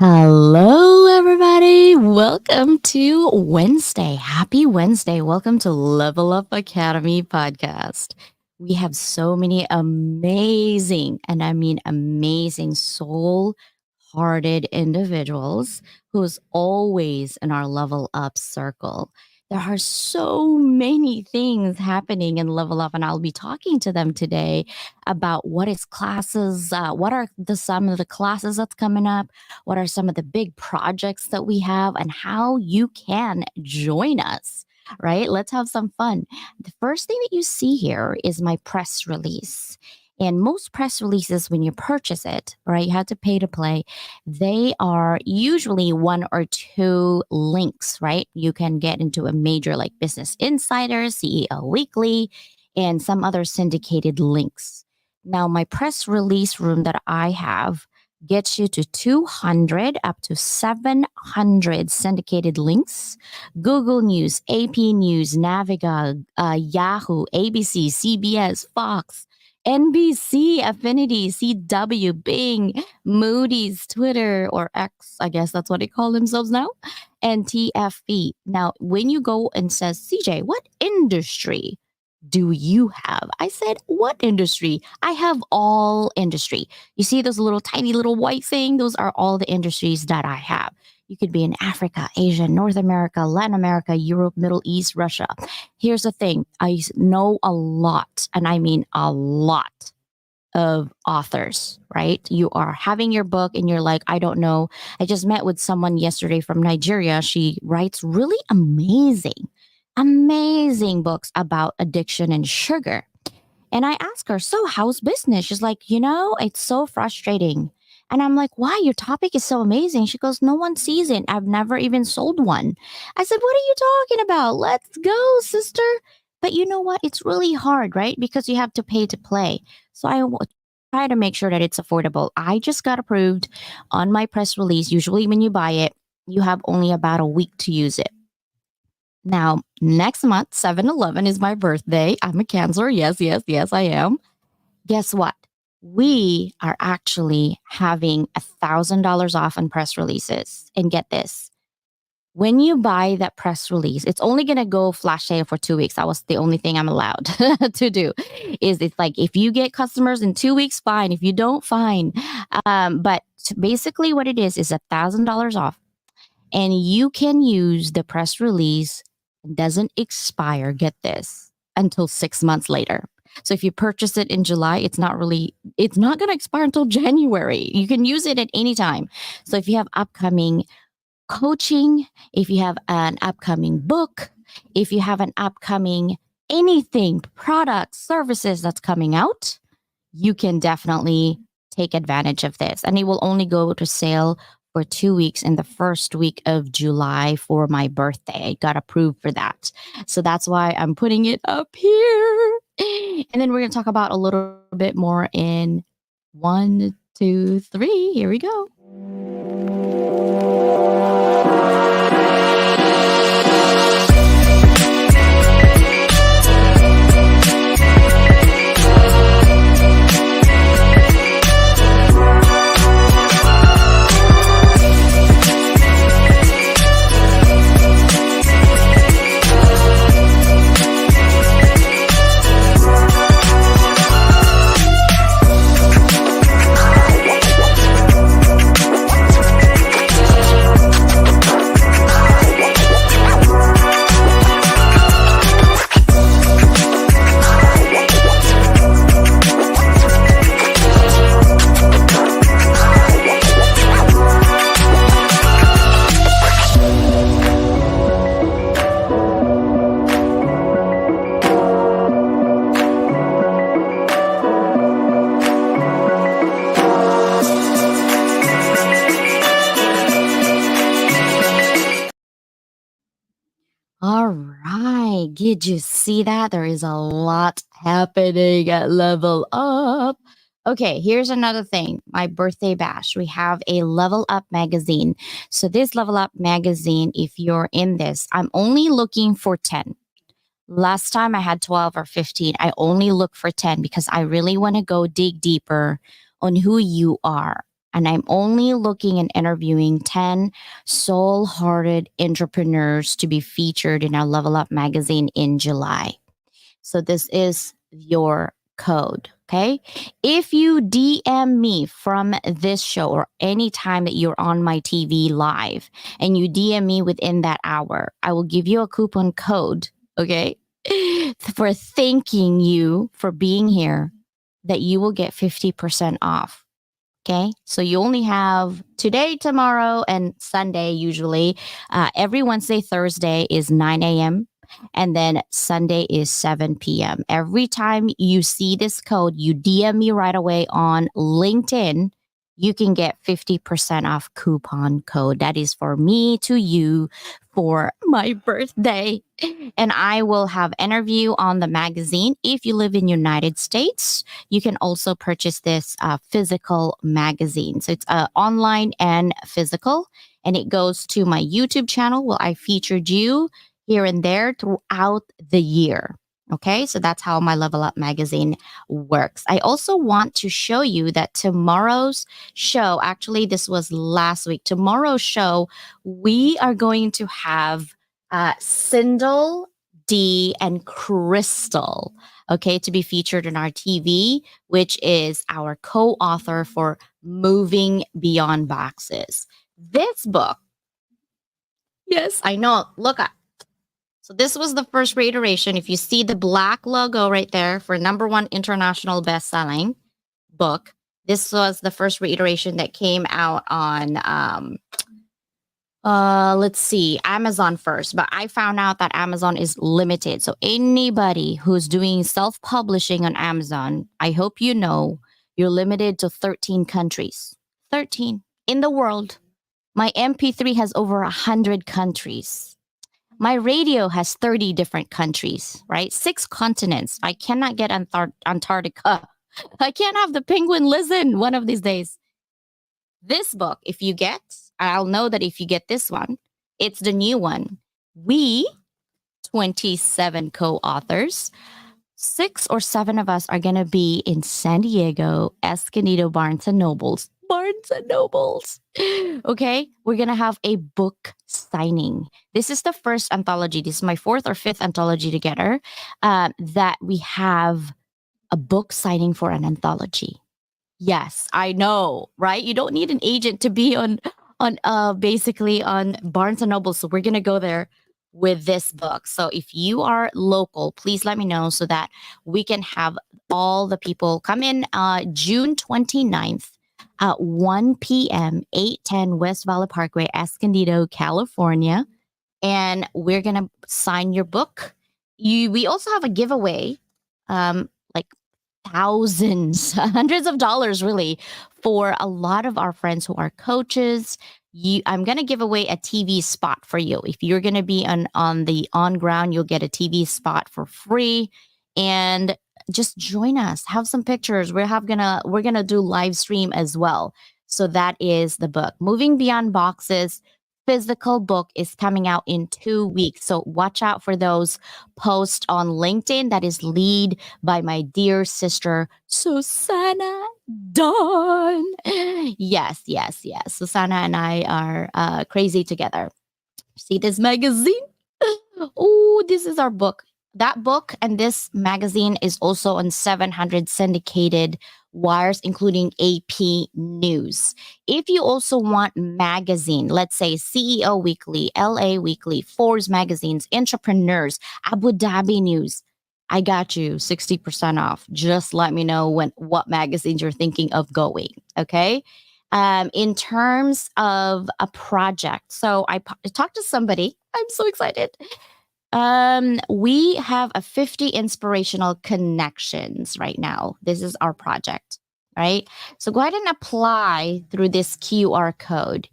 Hello, everybody. Welcome to Wednesday. Happy Wednesday. Welcome to Level Up Academy podcast. We have so many amazing, and I mean amazing, soul hearted individuals who's always in our level up circle. There are so many things happening in Level Up, and I'll be talking to them today about what is classes, what are some of the classes that's coming up, what are some of the big projects that we have, and how you can join us, right? Let's have some fun. The first thing that you see here is my press release. And most press releases, when you purchase it, right, you have to pay to play. They are usually one or two links, right? You can get into a major like Business Insider, CEO Weekly, and some other syndicated links. Now, my press release room that I have gets you to 200 up to 700 syndicated links. Google News, AP News, Naviga, Yahoo, ABC, CBS, Fox, NBC, Affinity, CW, Bing, Moody's, Twitter, or X, I guess that's what they call themselves now, and TFP. Now, when you go and says, CJ, what industry do you have? I said, what industry? I have all industry. You see those little tiny little white thing? Those are all the industries that I have. You could be in Africa, Asia, North America, Latin America, Europe, Middle East, Russia. Here's the thing, I know a lot, and I mean a lot of authors, right? You are having your book and you're like, I don't know. I just met with someone yesterday from Nigeria. She writes really amazing books about addiction and sugar. And I ask her, so how's business? She's like, it's so frustrating. And I'm like, why? Your topic is so amazing. She goes, no one sees it. I've never even sold one. I said, what are you talking about? Let's go, sister. But you know what? It's really hard, right? Because you have to pay to play. So try to make sure that it's affordable. I just got approved on my press release. Usually, when you buy it, you have only about a week to use it. Now, next month, 7/11 is my birthday. I'm a Cancer. Yes, I am. Guess what? We are actually having $1,000 off on press releases. And get this, when you buy that press release, it's only going to go flash sale for 2 weeks. That was the only thing I'm allowed to do. Is it's like if you get customers in 2 weeks, fine. If you don't, fine. But basically, what it is $1,000 off, and you can use the press release. It doesn't expire. Get this, until 6 months later. So if you purchase it in July, it's not going to expire until January. You can use it at any time. So if you have upcoming coaching, if you have an upcoming book, if you have an upcoming anything, products, services that's coming out, you can definitely take advantage of this. And it will only go to sale for 2 weeks in the first week of July for my birthday. I got approved for that. So that's why I'm putting it up here. And then we're going to talk about a little bit more in 1, 2, 3. Here we go. All right. Did you see that? There is a lot happening at Level Up. Okay, here's another thing. My birthday bash. We have a Level Up magazine. So, this Level Up magazine, if you're in this, I'm only looking for 10. Last time I had 12 or 15. I only look for 10 because I really want to go dig deeper on who you are. And I'm only looking and interviewing 10 soul hearted entrepreneurs to be featured in our Level Up magazine in July. So this is your code. Okay. If you DM me from this show or any time that you're on my TV live and you DM me within that hour, I will give you a coupon code. Okay. For thanking you for being here, that you will get 50% off. Okay. So you only have today, tomorrow, and Sunday usually. Every Wednesday, Thursday is 9 a.m. And then Sunday is 7 p.m. Every time you see this code, you DM me right away on LinkedIn. You can get 50% off coupon code. That is for me to you for my birthday. And I will have interview on the magazine. If you live in United States, you can also purchase this physical magazine. So it's online and physical, and it goes to my YouTube channel where I featured you here and there throughout the year. Okay, so that's how my Level Up magazine works. I also want to show you that tomorrow's show, actually, this was last week, tomorrow's show, we are going to have Sindel, D, and Crystal, okay, to be featured in our TV, which is our co author for Moving Beyond Boxes. This book, yes, I know, look at. So this was the first reiteration. If you see the black logo right there for #1 international best-selling book, this was the first reiteration that came out on let's see, Amazon first. But I found out that Amazon is limited. So anybody who's doing self-publishing on Amazon, I hope you know you're limited to 13 countries. 13 in the world. My MP3 has over 100 countries. My radio has 30 different countries, right? 6 continents. I cannot get Antarctica. I can't have the penguin listen one of these days. This book, if you get, I'll know that if you get this one, it's the new one. We, 27 co-authors, 6 or 7 of us are going to be in San Diego, Escondido, Barnes and Nobles. Barnes and Nobles. Okay, we're going to have a book signing. This is the first anthology. This is my 4th or 5th anthology together that we have a book signing for an anthology. Yes, I know, right? You don't need an agent to be on basically on Barnes and Noble. So we're going to go there with this book. So if you are local, please let me know so that we can have all the people come in June 29th at 1 p.m., 810 West Valley Parkway, Escondido, California. And we're going to sign your book. We also have a giveaway, like thousands, hundreds of dollars really, for a lot of our friends who are coaches. I'm going to give away a TV spot for you. If you're going to be on the on ground, you'll get a TV spot for free. And just join us, have some pictures. We're gonna do live stream as well. So that is the book, Moving Beyond Boxes. Physical book is coming out in 2 weeks. So watch out for those posts on LinkedIn. That is lead by my dear sister, Susanna Dawn. Yes, yes, yes. Susanna and I are crazy together. See this magazine? Oh, this is our book. That book and this magazine is also on 700 syndicated wires, including AP News. If you also want magazine, let's say CEO Weekly, LA Weekly, Forbes magazines, Entrepreneurs, Abu Dhabi News, I got you 60% off. Just let me know what magazines you're thinking of going. Okay. In terms of a project, so I talked to somebody. I'm so excited. We have a 50 inspirational connections right now. This is our project, right? So go ahead and apply through this QR code.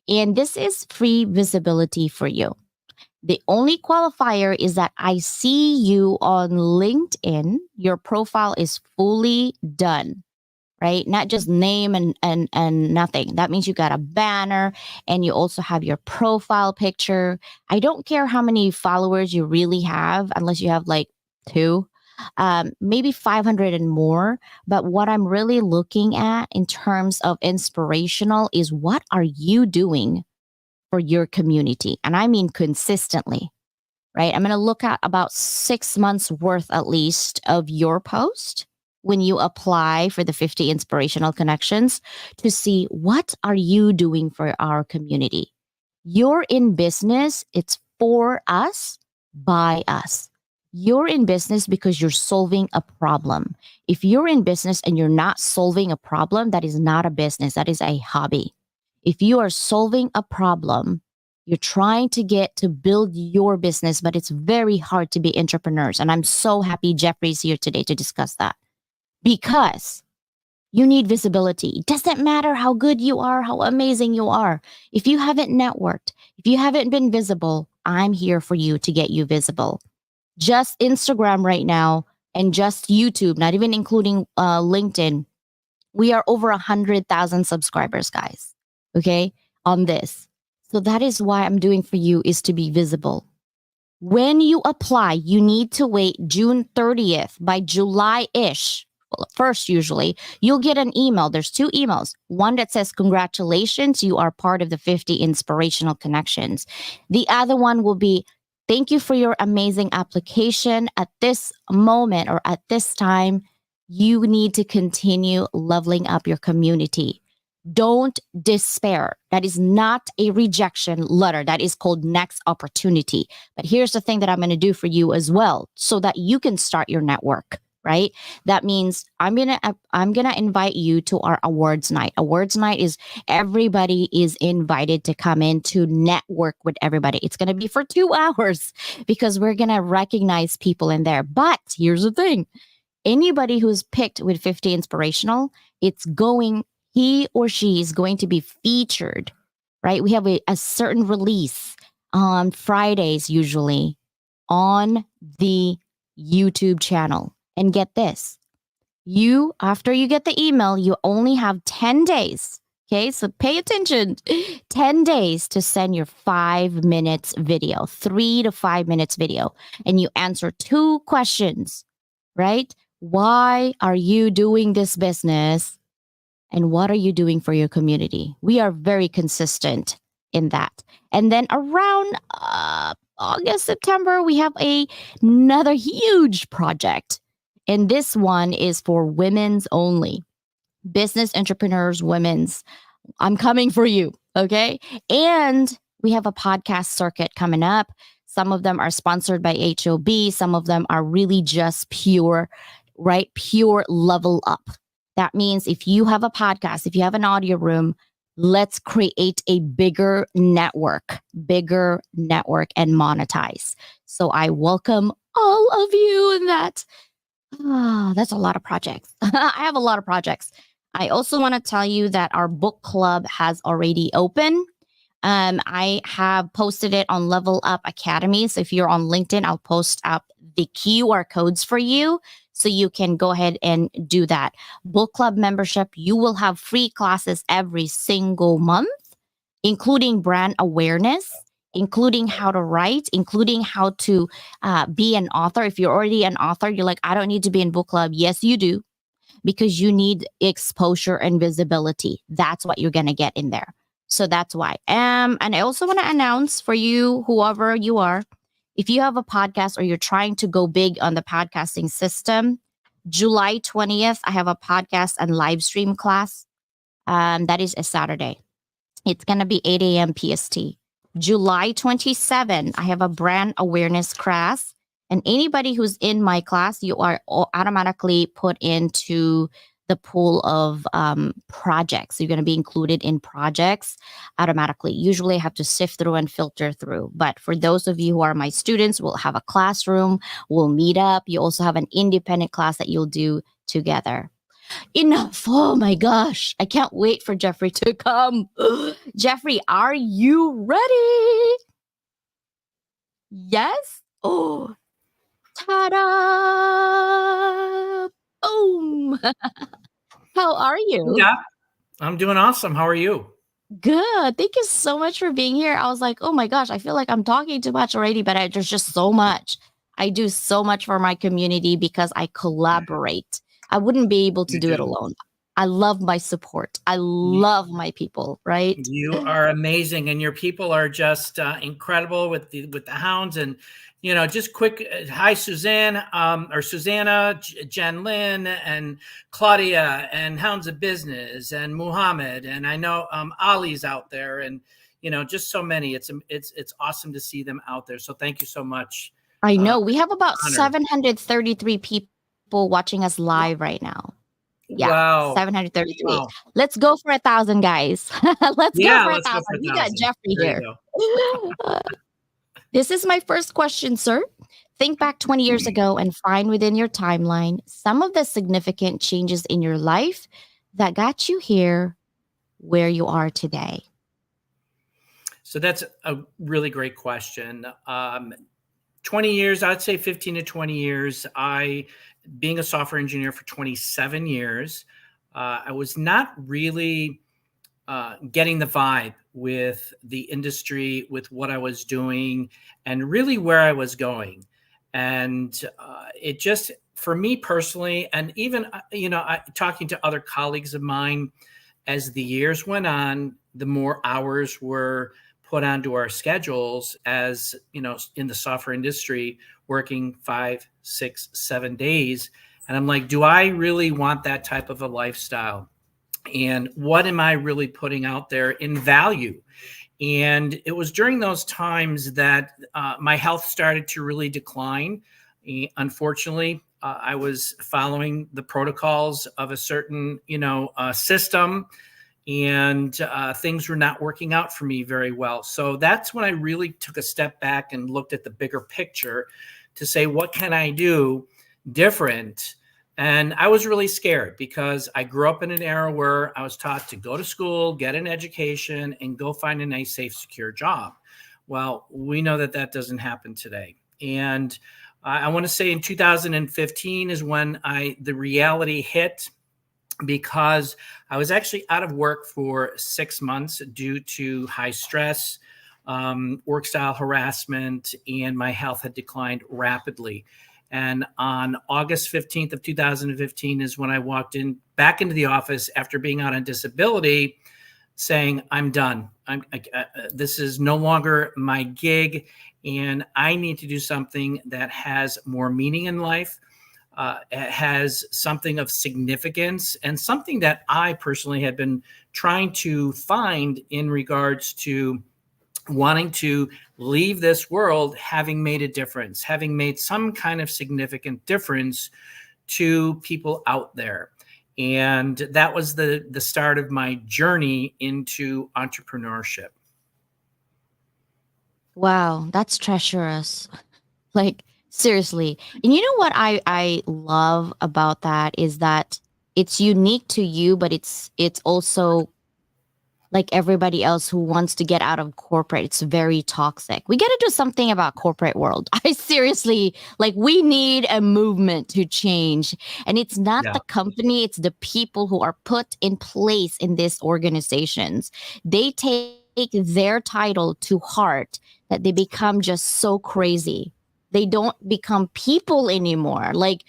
And this is free visibility for you. The only qualifier is that I see you on LinkedIn. Your profile is fully done, right? Not just name and nothing. That means you got a banner and you also have your profile picture. I don't care how many followers you really have, unless you have like 2. maybe 500 and more. But what I'm really looking at in terms of inspirational is what are you doing for your community? And I mean consistently, right? I'm going to look at about 6 months worth at least of your post when you apply for the 50 inspirational connections to see what are you doing for our community. You're in business, it's for us, by us. You're in business because you're solving a problem. If you're in business and you're not solving a problem, that is not a business, that is a hobby. If you are solving a problem, you're trying to get to build your business, but it's very hard to be entrepreneurs. And I'm so happy Jeffrey's here today to discuss that because you need visibility. It doesn't matter how good you are, how amazing you are. If you haven't networked, if you haven't been visible, I'm here for you to get you visible. Just Instagram right now and just YouTube, not even including LinkedIn, we are over 100,000 subscribers, guys. Okay, on this. So that is why I'm doing for you is to be visible. When you apply, you need to wait June 30th. By July-ish, well, first usually, you'll get an email. There's 2 emails. One that says, congratulations, you are part of the 50 inspirational connections. The other one will be, thank you for your amazing application. At this moment or at this time, you need to continue leveling up your community. Don't despair. That is not a rejection letter. That is called next opportunity. But here's the thing that I'm going to do for you as well so that you can start your network, right? That means I'm going to invite you to our awards night. Awards night is everybody is invited to come in to network with everybody. It's going to be for 2 hours because we're going to recognize people in there. But here's the thing. Anybody who's picked with 50 inspirational, he or she is going to be featured, right? We have a certain release on Fridays, usually on the YouTube channel. And get this, after you get the email, you only have 10 days. Okay, so pay attention. 10 days to send your 5 minutes video, 3 to 5 minutes video. And you answer 2 questions, right? Why are you doing this business? And what are you doing for your community? We are very consistent in that. And then around August, September, we have another huge project. And this one is for women's only. Business entrepreneurs, women's. I'm coming for you, okay? And we have a podcast circuit coming up. Some of them are sponsored by HOB. Some of them are really just pure, right? Pure level up. That means if you have a podcast, if you have an audio room, let's create a bigger network and monetize. So I welcome all of you in that. That's a lot of projects. I have a lot of projects. I also want to tell you that our book club has already opened. I have posted it on Level Up Academy. So if you're on LinkedIn, I'll post up the QR codes for you so you can go ahead and do that. Book club membership, you will have free classes every single month, including brand awareness, including how to write, including how to be an author. If you're already an author, you're like, I don't need to be in book club. Yes, you do, because you need exposure and visibility. That's what you're going to get in there. So that's why. And I also want to announce for you, whoever you are, if you have a podcast or you're trying to go big on the podcasting system, July 20th, I have a podcast and live stream class. That is a Saturday. It's going to be 8 a.m. PST. July 27th, I have a brand awareness class. And anybody who's in my class, you are automatically put into the pool of projects. You're going to be included in projects automatically. Usually I have to sift through and filter through. But for those of you who are my students, we'll have a classroom, we'll meet up. You also have an independent class that you'll do together. Enough. Oh my gosh. I can't wait for Jeffrey to come. Jeffrey, are you ready? Yes? Oh, ta-da! Boom! How are you? Yeah, I'm doing awesome. How are you? Good. Thank you so much for being here. I was like, oh my gosh, I feel like I'm talking too much already, but there's just so much I do so much for my community because I collaborate. I wouldn't be able to You do it do. alone. I love my support. I You, love my people, right? you are amazing, and your people are just incredible with the hounds. And just quick hi, Suzanne, or Susanna, Jen Lynn, and Claudia, and Hounds of Business, and Muhammad, and I know Ali's out there, and just so many. It's awesome to see them out there. So thank you so much. I Uh, know we have about Honored. 733 people watching us live right now. Yeah, Wow. 733. Wow. Let's go for 1,000, guys. Let's go Yeah, for a let's go for thousand. We got 1,000. Jeffrey There you here. go. This is my first question, sir. Think back 20 years ago and find within your timeline some of the significant changes in your life that got you here where you are today. So that's a really great question. 20 years, I'd say 15 to 20 years. Being a software engineer for 27 years, I was not really getting the vibe with the industry, with what I was doing, and really where I was going. And it just, for me personally, and even, talking to other colleagues of mine, as the years went on, the more hours were put onto our schedules, as in the software industry, working 5, 6, 7 days. And I'm like, do I really want that type of a lifestyle? And what am I really putting out there in value? And it was during those times that my health started to really decline. Unfortunately, I was following the protocols of a certain, system, and things were not working out for me very well. So that's when I really took a step back and looked at the bigger picture to say, what can I do different? And I was really scared because I grew up in an era where I was taught to go to school, get an education, and go find a nice, safe, secure job. Well, we know that that doesn't happen today. And I want to say in 2015 is when the reality hit, because I was actually out of work for 6 months due to high stress, work style harassment, and my health had declined rapidly. And on August 15th of 2015 is when I walked back into the office after being out on disability, saying, I'm done. This is no longer my gig, and I need to do something that has more meaning in life, has something of significance, and something that I personally had been trying to find in regards to wanting to leave this world having made a difference, having made some kind of significant difference to people out there. And that was the start of my journey into entrepreneurship. Wow, that's treacherous. Like seriously. And you know what I love about that is that it's unique to you, but it's also like everybody else who wants to get out of corporate. It's very toxic. We got to do something about corporate world. I seriously, like, we need a movement to change. And it's not Yeah, the company, it's the people who are put in place in these organizations. They take their title to heart that they become just so crazy. They don't become people anymore. Like,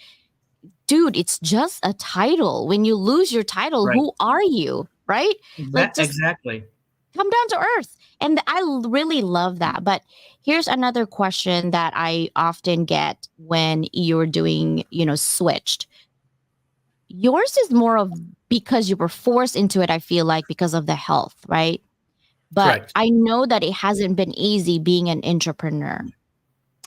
dude, it's just a title. When you lose your title, right. who are you? Right? Like, just Exactly. come down to earth. And really love that. But here's another question that I often get when you're doing, switched. Yours is more of because you were forced into it, I feel like, because of the health, right? But Correct. I know that it hasn't been easy being an entrepreneur.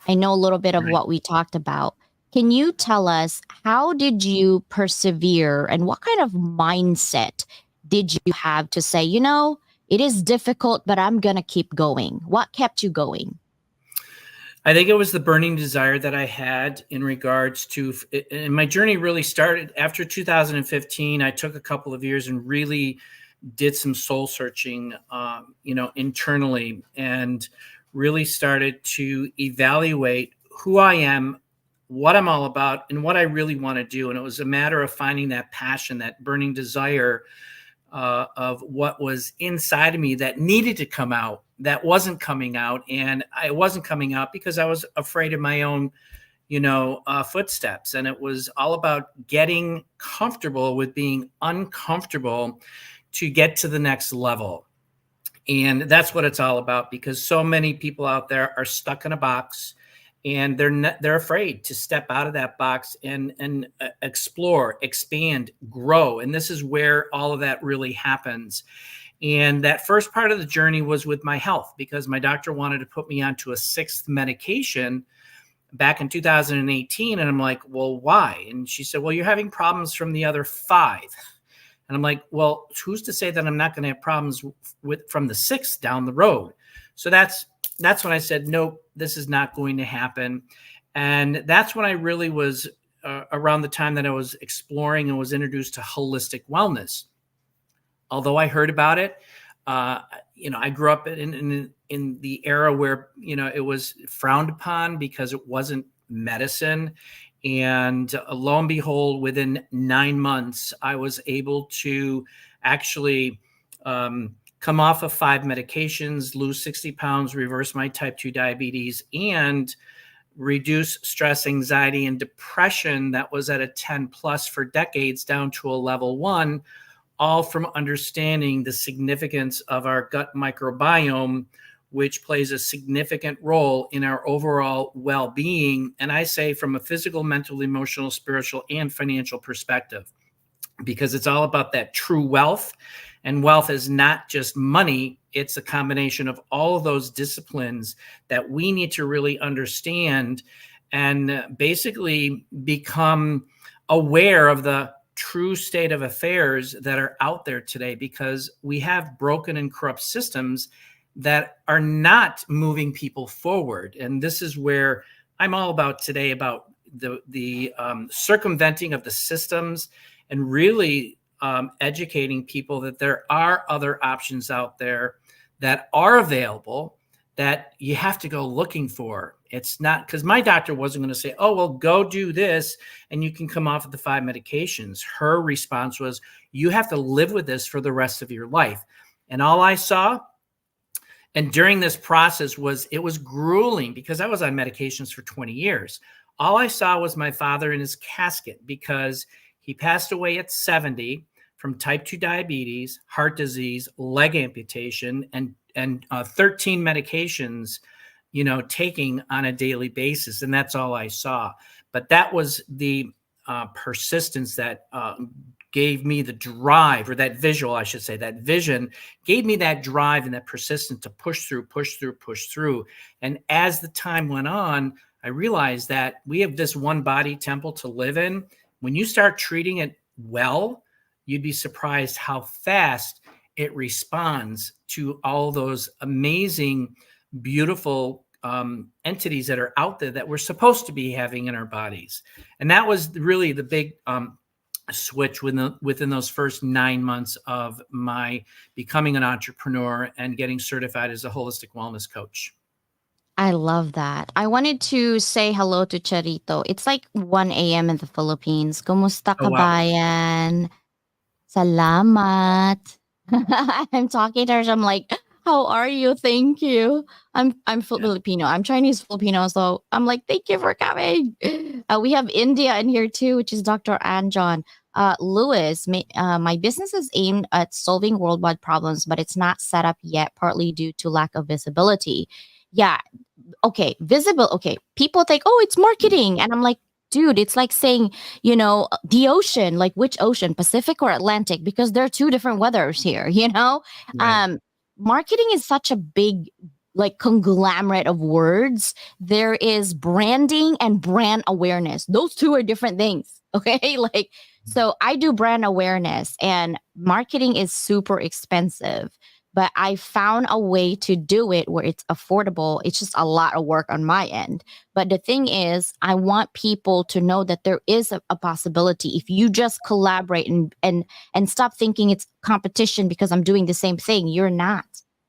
I know a little bit of Right. what we talked about. Can you tell us, how did you persevere and what kind of mindset did you have to say, it is difficult, but I'm going to keep going? What kept you going? I think it was the burning desire that I had in regards to, and my journey really started after 2015. I took a couple of years and really did some soul searching, internally, and really started to evaluate who I am, what I'm all about, and what I really want to do. And it was a matter of finding that passion, that burning desire, of what was inside of me that needed to come out, that wasn't coming out. And I wasn't coming out because I was afraid of my own, footsteps. And it was all about getting comfortable with being uncomfortable to get to the next level. And that's what it's all about, because so many people out there are stuck in a box, and they're afraid to step out of that box and explore, expand, grow. And this is where all of that really happens. And that first part of the journey was with my health, because my doctor wanted to put me onto a sixth medication back in 2018. And I'm like, well, why? And she said, well, you're having problems from the other five. And I'm like, well, who's to say that I'm not going to have problems from the sixth down the road? So that's when I said, nope, this is not going to happen. And that's when I really was around the time that I was exploring and was introduced to holistic wellness. Although I heard about it, I grew up in the era where, it was frowned upon because it wasn't medicine. And lo and behold, within 9 months, I was able to actually come off of 5 medications, lose 60 pounds, reverse my type 2 diabetes, and reduce stress, anxiety, and depression that was at a 10 plus for decades down to a level 1, all from understanding the significance of our gut microbiome, which plays a significant role in our overall well-being. And I say from a physical, mental, emotional, spiritual, and financial perspective, because it's all about that true wealth. And wealth is not just money. It's a combination of all of those disciplines that we need to really understand and basically become aware of the true state of affairs that are out there today, because we have broken and corrupt systems that are not moving people forward. And this is where I'm all about today, about the circumventing of the systems and really educating people that there are other options out there that are available that you have to go looking for. It's not, because my doctor wasn't going to say, oh, well, go do this and you can come off of the 5 medications. Her response was, you have to live with this for the rest of your life. And all I saw, and during this process, it was grueling, because I was on medications for 20 years. All I saw was my father in his casket, because he passed away at 70 from type 2 diabetes, heart disease, leg amputation, and 13 medications, taking on a daily basis. And that's all I saw. But that was the persistence that gave me the drive, or that visual, I should say, that vision gave me that drive and that persistence to push through. And as the time went on, I realized that we have this one body temple to live in. When you start treating it well, you'd be surprised how fast it responds to all those amazing, beautiful entities that are out there that we're supposed to be having in our bodies. And that was really the big switch within those first 9 months of my becoming an entrepreneur and getting certified as a holistic wellness coach. I love that. I wanted to say hello to Charito. It's like 1 a.m. in the Philippines. Kumusta Oh, ka wow. bayan? Salamat. I'm talking to her. So I'm like, how are you? Thank you. I'm Filipino. I'm Chinese Filipino. So I'm like, thank you for coming. We have India in here too, which is Dr. Anjon. Lewis, my business is aimed at solving worldwide problems, but it's not set up yet, partly due to lack of visibility. Yeah. Okay. Visible. Okay. People think, oh, it's marketing. And I'm like, dude, it's like saying, the ocean, like which ocean, Pacific or Atlantic, because there are 2 different weathers here, Right. Marketing is such a big, like, conglomerate of words. There is branding and brand awareness. Those 2 are different things. Okay. So I do brand awareness, and marketing is super expensive, but I found a way to do it where it's affordable. It's just a lot of work on my end. But the thing is, I want people to know that there is a possibility if you just collaborate and stop thinking it's competition because I'm doing the same thing. You're not.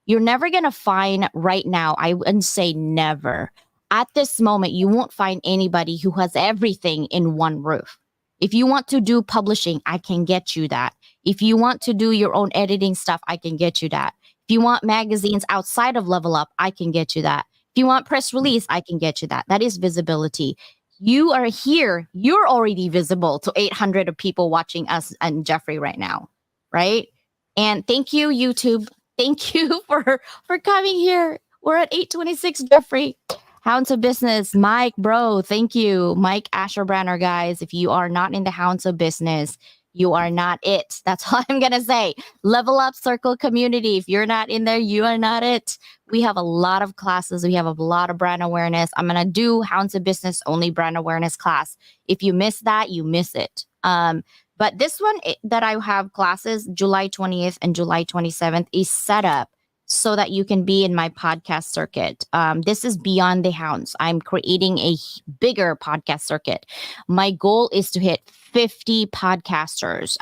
You're never going to find right now. I wouldn't say never. At this moment, you won't find anybody who has everything in one roof. If you want to do publishing, I can get you that. If you want to do your own editing stuff, I can get you that. If you want magazines outside of Level Up, I can get you that. If you want press release, I can get you that. That is visibility. You are here. You're already visible to 800 of people watching us and Jeffrey right now, right? And thank you, YouTube. Thank you for coming here. We're at 826, Jeffrey. Hounds of Business, Mike, bro. Thank you, Mike Asherbranner, guys. If you are not in the Hounds of Business, you are not it. That's all I'm gonna say. Level Up Circle community. If you're not in there, you are not it. We have a lot of classes. We have a lot of brand awareness. I'm gonna do Hounds of Business only brand awareness class. If you miss that, you miss it. But this one that I have classes July 20th and July 27th is set up so that you can be in my podcast circuit. This is Beyond the Hounds. I'm creating a bigger podcast circuit. My goal is to hit 50 podcasters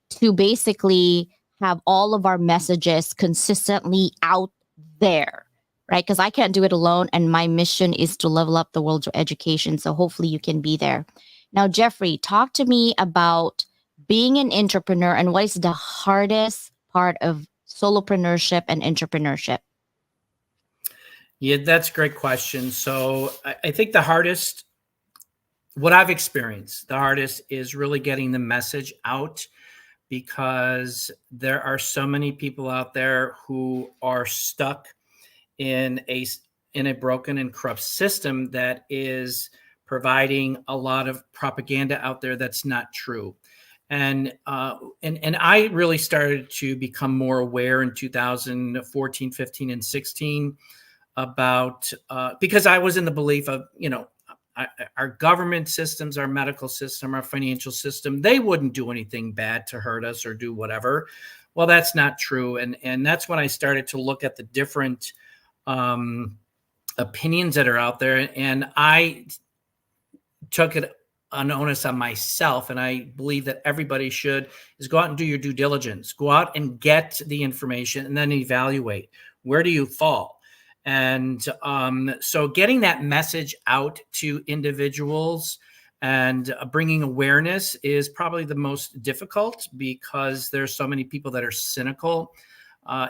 to basically have all of our messages consistently out there, right? Because I can't do it alone. And my mission is to level up the world of education. So hopefully you can be there. Now, Jeffrey, talk to me about being an entrepreneur and what is the hardest part of solopreneurship and entrepreneurship? Yeah, that's a great question. So I think the hardest, what I've experienced, the hardest is really getting the message out, because there are so many people out there who are stuck in a broken and corrupt system that is providing a lot of propaganda out there that's not true. And I really started to become more aware in 2014, 15, and 16 about because I was in the belief of, our government systems, our medical system, our financial system, they wouldn't do anything bad to hurt us or do whatever. Well, that's not true. And that's when I started to look at the different opinions that are out there. And I took it an onus on myself, and I believe that everybody should, is go out and do your due diligence. Go out and get the information and then evaluate. Where do you fall? And so getting that message out to individuals and bringing awareness is probably the most difficult, because there's so many people that are cynical.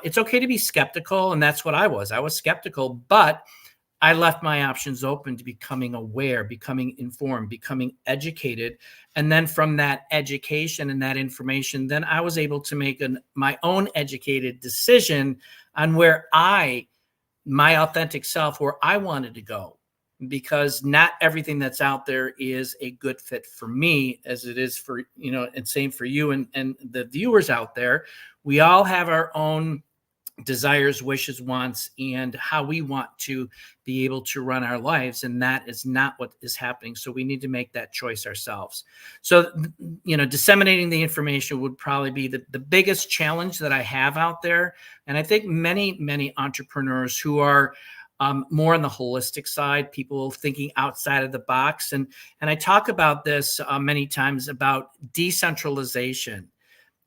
It's okay to be skeptical, and that's what I was. I was skeptical, but I left my options open to becoming aware, becoming informed, becoming educated. And then from that education and that information, then I was able to make my own educated decision on where my authentic self, where I wanted to go, because not everything that's out there is a good fit for me, as it is for, and same for you and the viewers out there. We all have our own desires, wishes, wants, and how we want to be able to run our lives. And that is not what is happening. So we need to make that choice ourselves. So, disseminating the information would probably be the biggest challenge that I have out there. And I think many, many entrepreneurs who are more on the holistic side, people thinking outside of the box. And I talk about this many times about decentralization.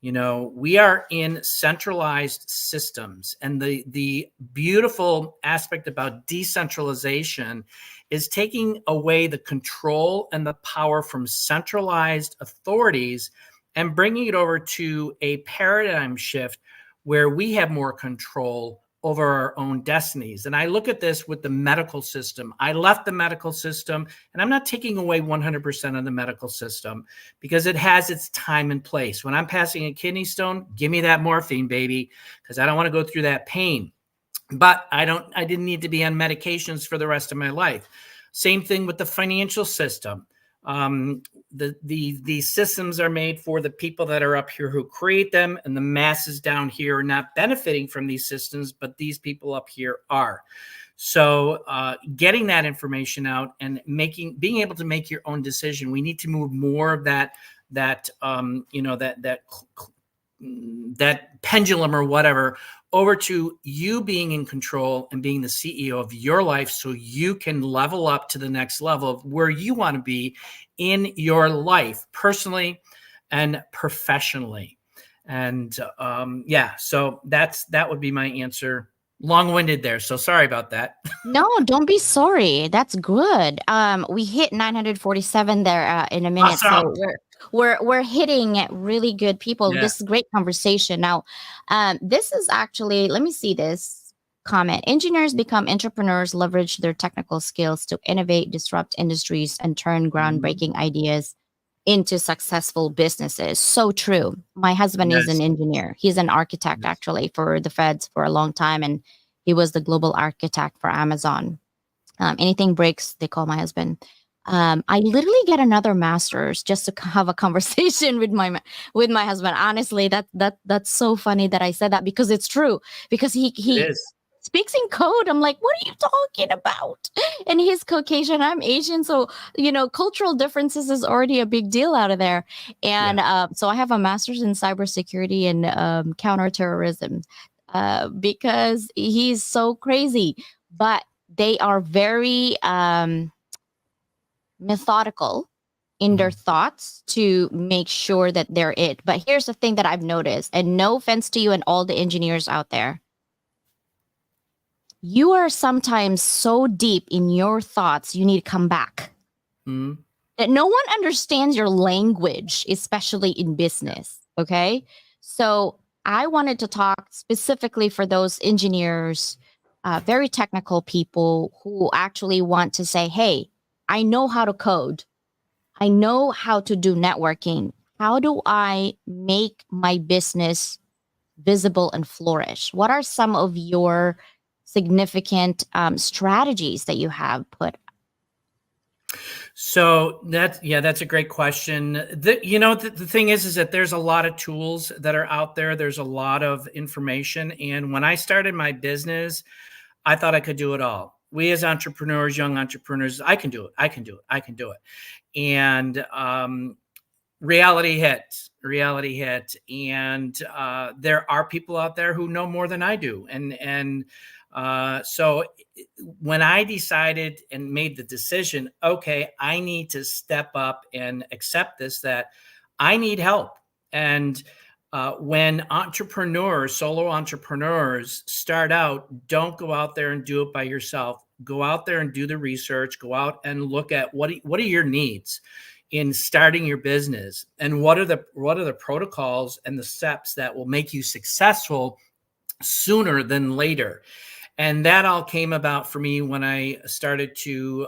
We are in centralized systems, and the beautiful aspect about decentralization is taking away the control and the power from centralized authorities and bringing it over to a paradigm shift where we have more control over our own destinies. And I look at this with the medical system. I left the medical system, and I'm not taking away 100% of the medical system, because it has its time and place. When I'm passing a kidney stone, give me that morphine, baby, because I don't want to go through that pain. But I didn't need to be on medications for the rest of my life. Same thing with the financial system. The systems are made for the people that are up here who create them, and the masses down here are not benefiting from these systems, but these people up here are. So getting that information out and being able to make your own decision, we need to move more of that pendulum or whatever over to you being in control and being the CEO of your life, so you can level up to the next level of where you want to be in your life, personally and professionally. And so that would be my answer. Long-winded there, so sorry about that. No, don't be sorry. That's good. We hit 947 there in a minute. Awesome. So we're hitting really good people. Yeah. This is a great conversation. Now, this is actually, let me see this. comment. Engineers become entrepreneurs, leverage their technical skills to innovate, disrupt industries, and turn Mhm. groundbreaking ideas into successful businesses. So true. My husband is an Yes. engineer. He's an architect Yes. actually for the feds for a long time, and he was the global architect for Amazon. Anything breaks, they call my husband. I literally get another master's just to have a conversation with my husband. Honestly, that's so funny that I said that because it's true. Because It he is. speaks in code. I'm like, what are you talking about? And he's Caucasian, I'm Asian, so cultural differences is already a big deal out of there. Yeah. And so I have a master's in cybersecurity and counterterrorism because he's so crazy. But they are very methodical in their Mhm. thoughts to make sure that they're it. But here's the thing that I've noticed, and no offense to you and all the engineers out there, you are sometimes so deep in your thoughts, you need to come back. Mhm. That no one understands your language, especially in Yeah. business. Okay. So I wanted to talk specifically for those engineers, very technical people who actually want to say, hey, I know how to code, I know how to do networking. How do I make my business visible and flourish? What are some of your significant strategies that you have put? So that's a great question. The thing is that there's a lot of tools that are out there. There's a lot of information. And when I started my business, I thought I could do it all. We as entrepreneurs, young entrepreneurs, I can do it. I can do it. I can do it. And reality hit, and there are people out there who know more than I do, and so when I decided and made the decision, okay, I need to step up and accept this, that I need help. And when solo entrepreneurs start out, don't go out there and do it by yourself. Go out there and do the research. Go out and look at what are your needs in starting your business, and what are the protocols and the steps that will make you successful sooner than later. And that all came about for me when I started to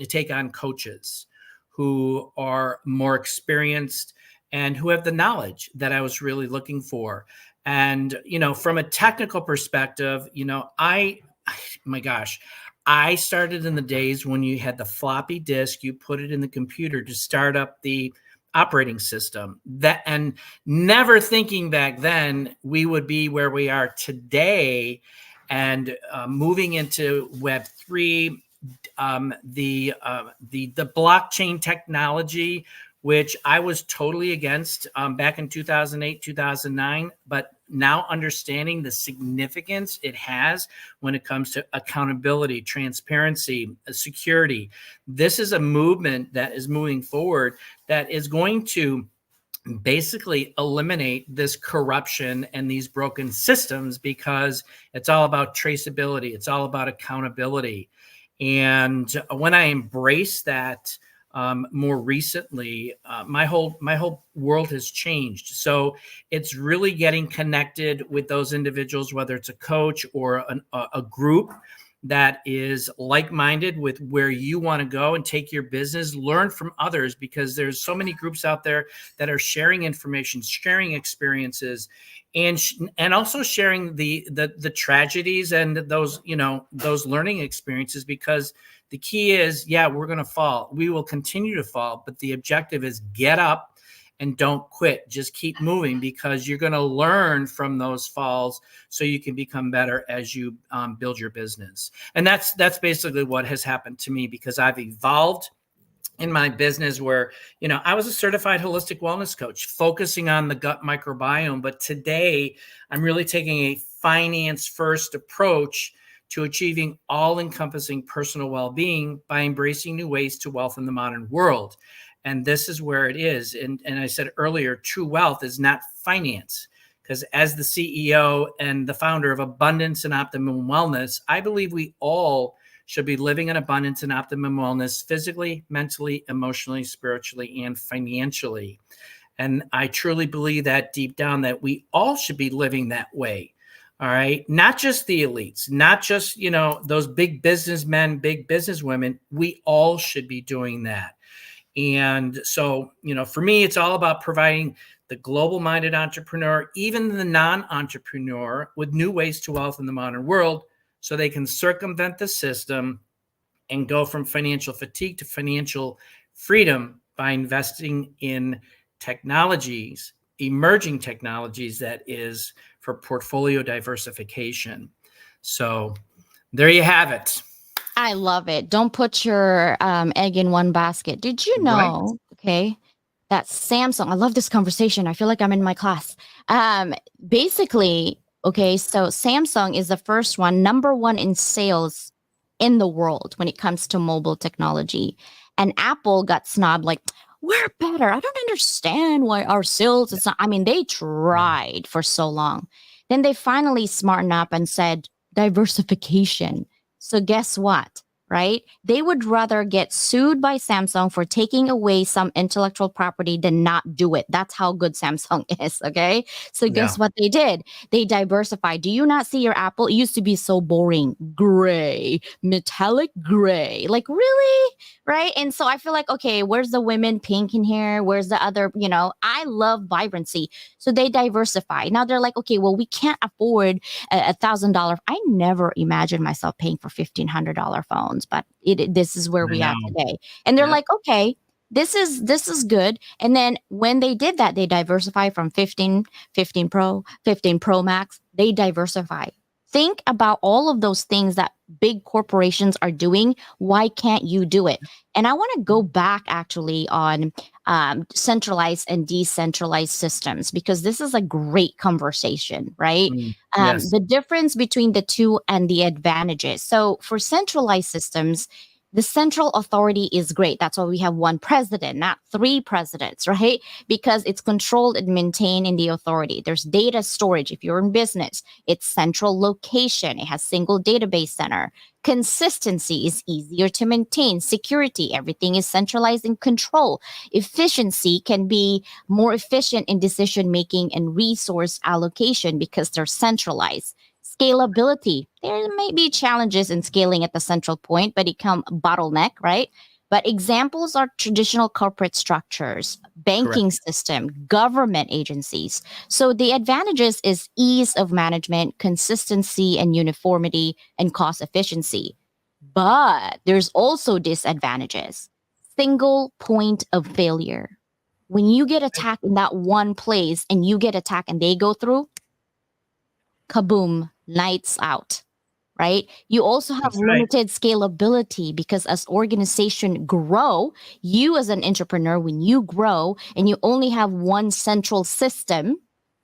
take on coaches who are more experienced and who have the knowledge that I was really looking for. And from a technical perspective, my gosh, I started in the days when you had the floppy disk, you put it in the computer to start up the operating system. And never thinking back then we would be where we are today, and moving into Web3, the blockchain technology, which I was totally against back in 2008, 2009, but now understanding the significance it has when it comes to accountability, transparency, security. This is a movement that is moving forward that is going to basically eliminate this corruption and these broken systems, because it's all about traceability, it's all about accountability. And when I embraced that more recently, my whole world has changed. So it's really getting connected with those individuals, whether it's a coach or a group that is like-minded with where you want to go and take your business. Learn from others, because there's so many groups out there that are sharing information, sharing experiences, and also sharing the tragedies and those learning experiences. Because the key is, yeah, we're going to fall, we will continue to fall, but the objective is get up and don't quit. Just keep moving, because you're going to learn from those falls so you can become better as you build your business. And that's basically what has happened to me, because I've evolved in my business, where I was a certified holistic wellness coach focusing on the gut microbiome, but today I'm really taking a finance first approach to achieving all encompassing personal well-being by embracing new ways to wealth in the modern world. And this is where it is. And I said earlier, true wealth is not finance, because as the CEO and the founder of Abundance and Optimum Wellness, I believe we all should be living in abundance and optimum wellness, physically, mentally, emotionally, spiritually, and financially. And I truly believe that deep down, that we all should be living that way. All right. Not just the elites, not just, those big businessmen, big businesswomen. We all should be doing that. And so, for me, it's all about providing the global minded entrepreneur, even the non entrepreneur, with new ways to wealth in the modern world so they can circumvent the system and go from financial fatigue to financial freedom by investing in technologies, emerging technologies, that is, for portfolio diversification. So there you have it. I love it. Don't put your egg in one basket. Did you know, okay, that Samsung, I love this conversation. I feel like I'm in my class. Basically, okay, so Samsung is the first one, number one in sales in the world when it comes to mobile technology. And Apple got snubbed like, we're better. I don't understand why our sales is not. I mean, they tried for so long. Then they finally smartened up and said diversification. So guess what? Right? They would rather get sued by Samsung for taking away some intellectual property than not do it. That's how good Samsung is. Okay. So guess what they did? They diversified. Do you not see your Apple? It used to be so boring, gray, metallic gray. Like, really? Right. And so I feel like, okay, where's the women pink in here? Where's the other, I love vibrancy. So they diversify. Now they're like, okay, well, we can't afford $1,000. I never imagined myself paying for $1,500 phones, but this is where we are today. And they're like, okay, this is good. And then when they did that, they diversify from 15 Pro, 15 Pro Max. They diversify. Think about all of those things that big corporations are doing. Why can't you do it? And I want to go back actually on centralized and decentralized systems, because this is a great conversation, right? Yes. The difference between the two and the advantages. So for centralized systems, the central authority is great. That's why we have one president, not three presidents, right? Because it's controlled and maintained in the authority. There's data storage. If you're in business, it's central location. It has single database center. Consistency is easier to maintain. Security, everything is centralized and control. Efficiency can be more efficient in decision making and resource allocation because they're centralized. Scalability, there may be challenges in scaling at the central point, but it can bottleneck, right? But examples are traditional corporate structures, banking system, government agencies. So the advantages is ease of management, consistency and uniformity, and cost efficiency. But there's also disadvantages. Single point of failure. When you get attacked in that one place and you get attacked and they go through, kaboom, lights out, right? You also have limited scalability because as organization grow, you as an entrepreneur, when you grow and you only have one central system,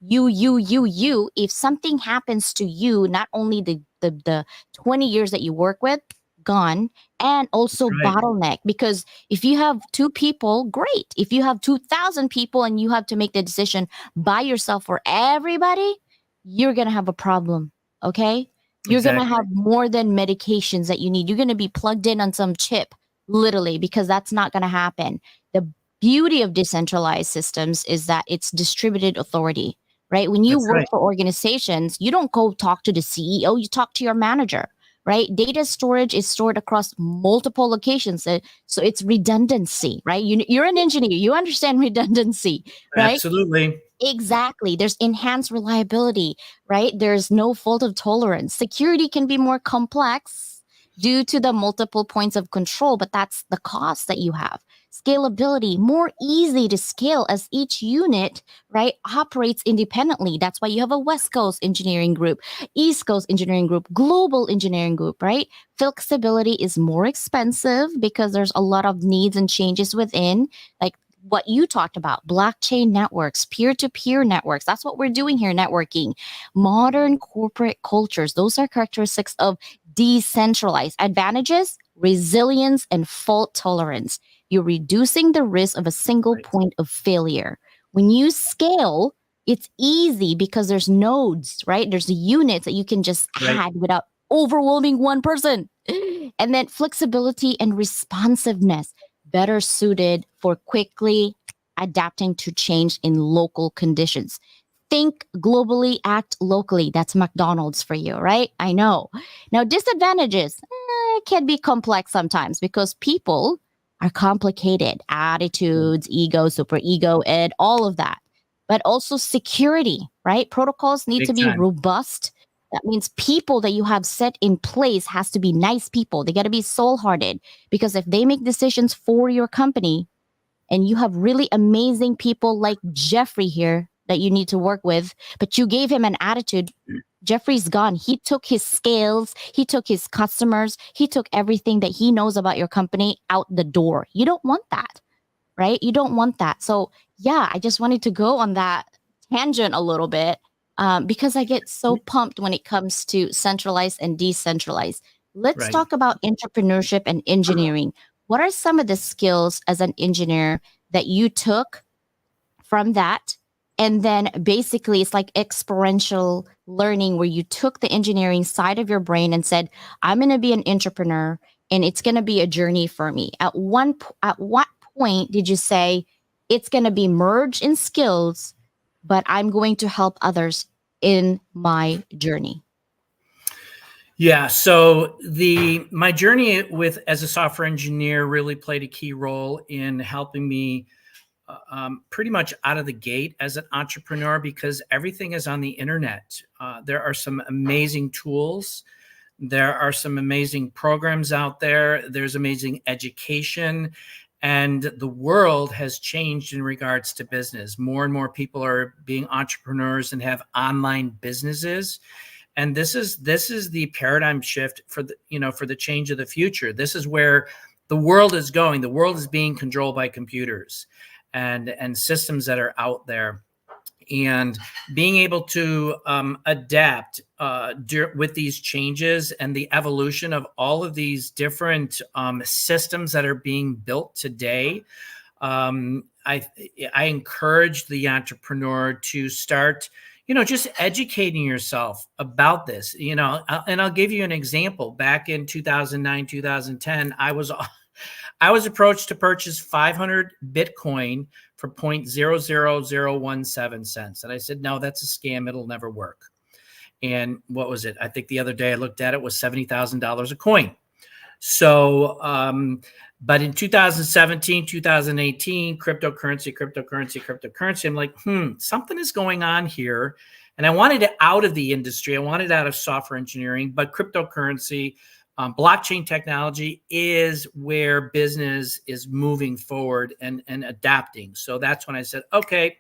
if something happens to you, not only the 20 years that you work with, gone, and also bottleneck, because if you have two people, great. If you have 2,000 people and you have to make the decision by yourself for everybody, you're going to have a problem. Okay. You're going to have more than medications that you need. You're going to be plugged in on some chip, literally, because that's not going to happen. The beauty of decentralized systems is that it's distributed authority, right? When you work for organizations, you don't go talk to the CEO, you talk to your manager, right? Data storage is stored across multiple locations. So it's redundancy, right? You're an engineer, you understand redundancy, right? Absolutely. Exactly. There's enhanced reliability, right? There's no fault of tolerance. Security can be more complex due to the multiple points of control, but that's the cost that you have. Scalability, more easy to scale as each unit, right, operates independently. That's why you have a West Coast engineering group, East Coast engineering group, global engineering group, right? Flexibility is more expensive because there's a lot of needs and changes within, like what you talked about, blockchain networks, peer-to-peer networks. That's what we're doing here, networking. Modern corporate cultures, those are characteristics of decentralized. Advantages, resilience, and fault tolerance. You're reducing the risk of a single point of failure. When you scale, it's easy because there's nodes, right? There's units that you can just add without overwhelming one person. And then flexibility and responsiveness, better suited for quickly adapting to change in local conditions. think globally, act locally. That's McDonald's for you, right? I know. Now, disadvantages can be complex sometimes because people are complicated attitudes, ego, super ego, and all of that. But also security, right? Protocols need to Big be time. robust. That means people that you have set in place has to be nice people. They got to be soul hearted because if they make decisions for your company, and you have really amazing people like Jeffrey here that you need to work with, but you gave him an attitude. Jeffrey's gone. He took his scales, he took his customers, he took everything that he knows about your company out the door. You don't want that, right? You don't want that. So, yeah, I just wanted to go on that tangent a little bit because I get so pumped when it comes to centralized and decentralized. Let's Right. talk about entrepreneurship and engineering. What are some of the skills as an engineer that you took from that? And then basically, it's like experiential learning where you took the engineering side of your brain and said, I'm going to be an entrepreneur and it's going to be a journey for me. At what point did you say it's going to be merged in skills, but I'm going to help others in my journey? Yeah, so the my journey with as a software engineer really played a key role in helping me pretty much out of the gate as an entrepreneur because everything is on the internet. There are some amazing tools. There are some amazing programs out there. There's amazing education. And the world has changed in regards to business. More and more people are being entrepreneurs and have online businesses. And this is the paradigm shift for the change of the future. This is where the world is going. The world is being controlled by computers and systems that are out there, and being able to adapt with these changes and the evolution of all of these different systems that are being built today. I encourage the entrepreneur to start, just educating yourself about this, and I'll give you an example. Back in 2009, 2010, I was approached to purchase 500 Bitcoin for 0.00017 cents. And I said, no, that's a scam. It'll never work. And what was it? I think the other day I looked at it was $70,000 a coin. So, but in 2017, 2018, cryptocurrency, I'm like, something is going on here. And I wanted it out of the industry. I wanted out of software engineering, but cryptocurrency, blockchain technology is where business is moving forward and adapting. So that's when I said, okay,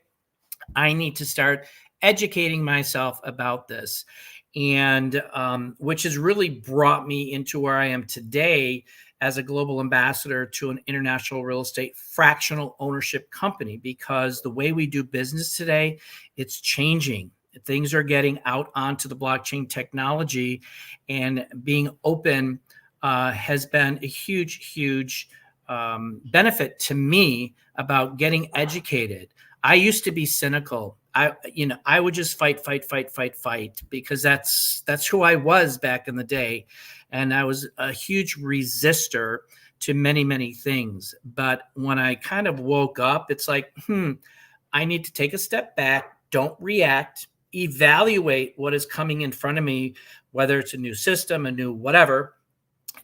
I need to start educating myself about this. And which has really brought me into where I am today as a global ambassador to an international real estate fractional ownership company, because the way we do business today, it's changing. Things are getting out onto the blockchain technology, and being open has been a huge benefit to me about getting educated. I used to be cynical. I would just fight because that's who I was back in the day. And I was a huge resistor to many things. But when I kind of woke up, it's like, I need to take a step back, don't react, evaluate what is coming in front of me, whether it's a new system, a new whatever,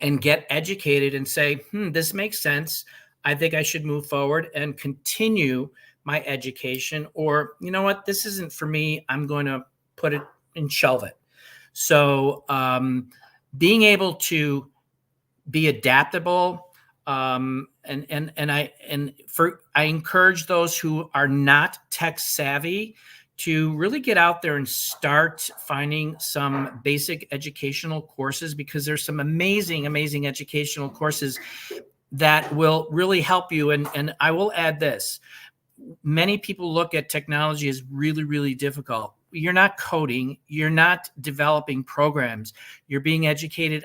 and get educated and say, this makes sense. I think I should move forward and continue my education, or you know what, this isn't for me. I'm going to put it and shelve it. So being able to be adaptable, I encourage those who are not tech savvy to really get out there and start finding some basic educational courses, because there's some amazing educational courses that will really help you. And I will add this. Many people look at technology as really difficult. You're not coding. You're not developing programs. You're being educated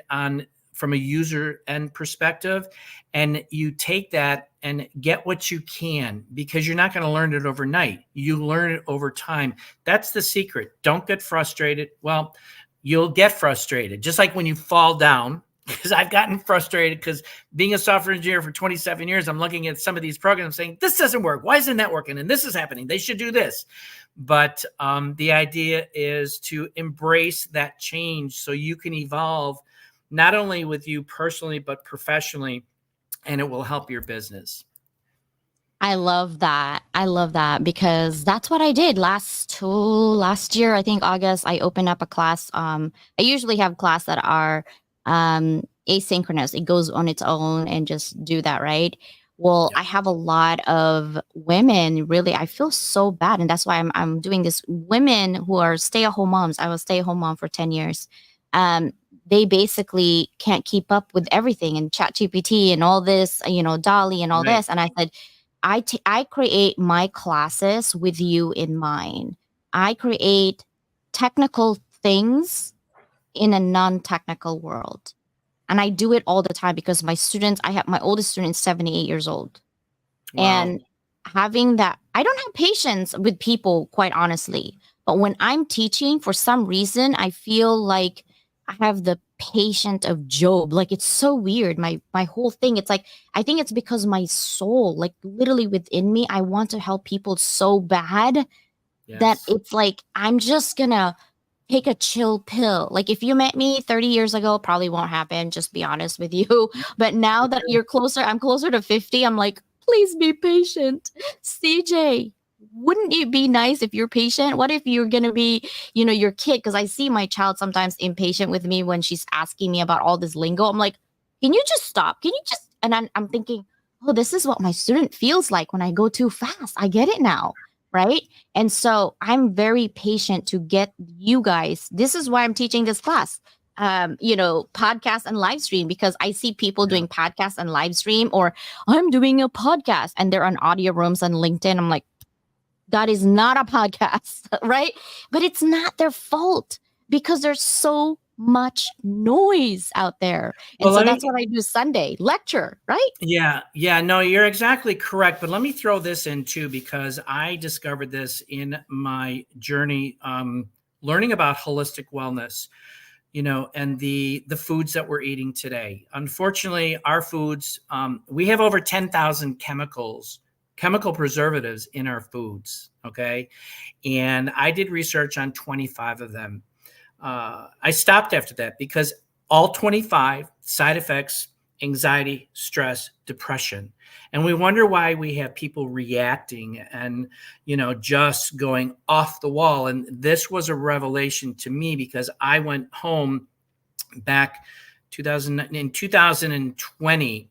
from a user end perspective, and you take that and get what you can, because you're not going to learn it overnight. You learn it over time. That's the secret. Don't get frustrated. Well, you'll get frustrated, just like when you fall down. Because I've gotten frustrated, because being a software engineer for 27 years, I'm looking at some of these programs saying, this doesn't work. Why isn't that working? And this is happening. They should do this. But the idea is to embrace that change so you can evolve not only with you personally, but professionally, and it will help your business. I love that. I love that because that's what I did last year. I think August. I opened up a class. I usually have class that are asynchronous. It goes on its own and just do that, right? Well, Yeah. I have a lot of women. Really, I feel so bad, and that's why I'm doing this. Women who are stay at home moms. I was stay at home mom for 10 years. Um, they basically can't keep up with everything and ChatGPT and all this, Dolly and all Right. this. And I said I create my classes with you in mind. I create technical things in a non-technical world. And I do it all the time because my students, I have my oldest student is 78 years old. Wow. And having that, I don't have patience with people, quite honestly. But when I'm teaching, for some reason, I feel like I have the patient of Job. Like it's so weird. My whole thing. It's like I think it's because my soul, like literally within me, I want to help people so bad that Yes. it's like I'm just gonna take a chill pill. Like if you met me 30 years ago, probably won't happen, just be honest with you. But now that Okay. you're closer, I'm closer to 50, I'm like, please be patient. CJ, wouldn't it be nice if you're patient? What if you're going to be, your kid? Because I see my child sometimes impatient with me when she's asking me about all this lingo. I'm like, can you just stop? Can you just, and I'm thinking, oh, this is what my student feels like when I go too fast. I get it now. Right. And so I'm very patient to get you guys. This is why I'm teaching this class, podcast and live stream, because I see people Yeah. doing podcast and live stream, or I'm doing a podcast and they're on audio rooms and LinkedIn. I'm like, that is not a podcast, right? But it's not their fault because there's so much noise out there. And Well, so let that's me what I do Sunday lecture, right? Yeah, no, you're exactly correct. But let me throw this in too, because I discovered this in my journey, learning about holistic wellness, and the foods that we're eating today. Unfortunately, our foods, we have over 10,000 chemical preservatives in our foods. Okay. And I did research on 25 of them. I stopped after that because all 25 side effects: anxiety, stress, depression. And we wonder why we have people reacting and, just going off the wall. And this was a revelation to me because I went home back 2020,